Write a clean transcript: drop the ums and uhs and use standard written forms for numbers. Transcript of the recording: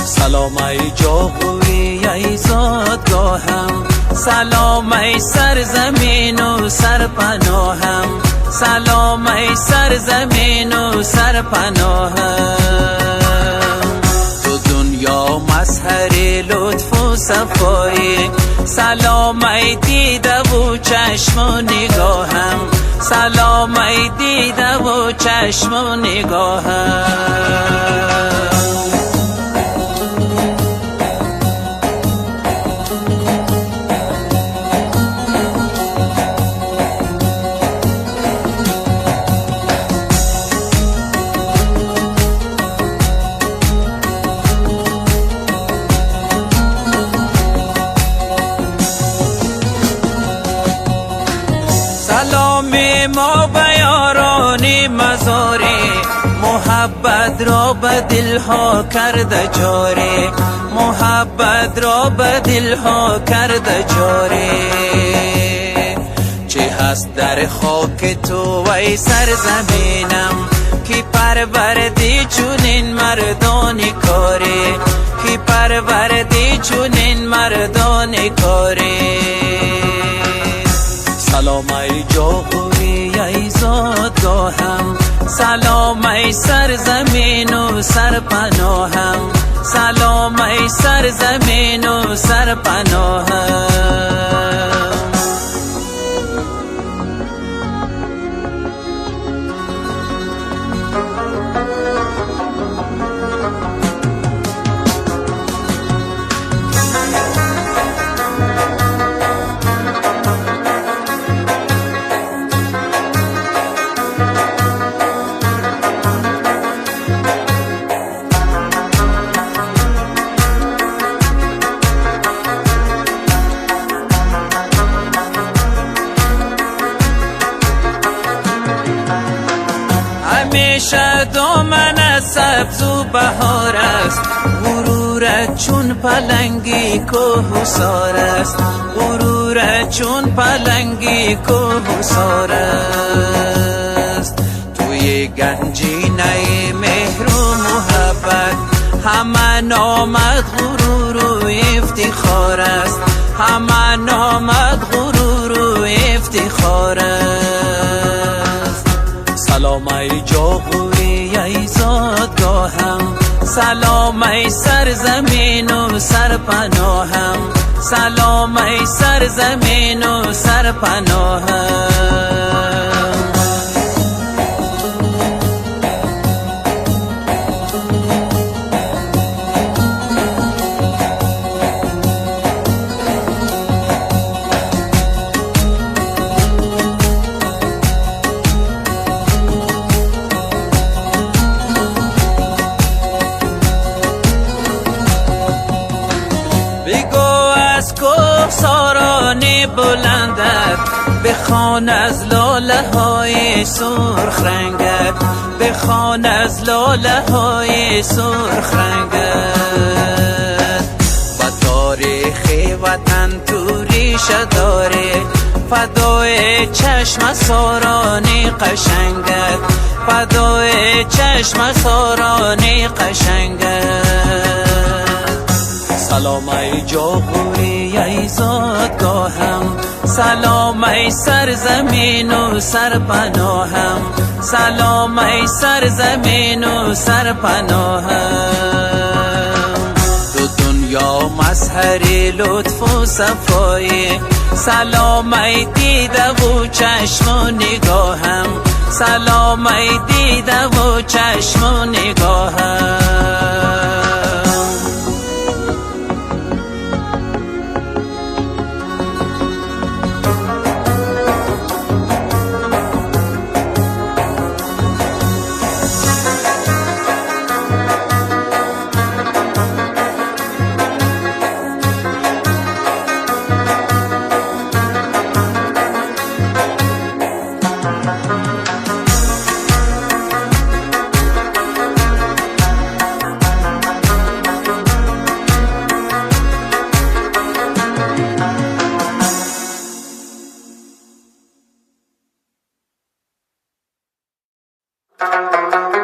سلام ای جاهوی ای زادگاهم، سلام ای سرزمین و سرپناهم، سلام ای سرزمین و سرپناهم. تو دنیا مظهر لطف و صفایی، سلام ای دیده و چشم و نگاهم، سلام ای دیده و چشم و نگاهم. سلام ما به یاران مزاری، محبت را به دلها کرده جاری، محبت را به دلها کرده جاری. چه هست در خاک تو ای سرزمینم که پروردی چونین مردان کاری، که پروردی چونین مردان کاری. سلام ای جاهوی ای زادگاهم، سلام ای سرزمین و سرپناهم، سلام ای سرزمین و سرپناهم. همیشه دامن سبز و بهار است، غرورت چون پلنگی کوهسار است، غرورت چون پلنگی کوهسار است. توی گنجینه مهر و محبت همه نامد غرور و افتخار است، همه نامد غرور و افتخار است. سلام ای جاهوی ای زادگاهم، سلام ای سرزمین و سرپناهم، سلام ای سرزمین و سرپناهم. از کوهساران بلندت بخوان از لاله های سرخ رنگت، بخوان از لاله های سرخ رنگت. و تاریخ وطن تو ریشه داره، فدای چشم ساران قشنگت، فدای چشم ساران قشنگت. سلام ای جاهوی ای زادگاهم، سلام ای سرزمین و سرپناهم، سلام ای سرزمین و سرپناهم. تو دنیا مظهر لطف و صفایی، سلام ای دیده و چشم و نگاهم، سلام ای دیده و چشم و نگاهم. Thank you.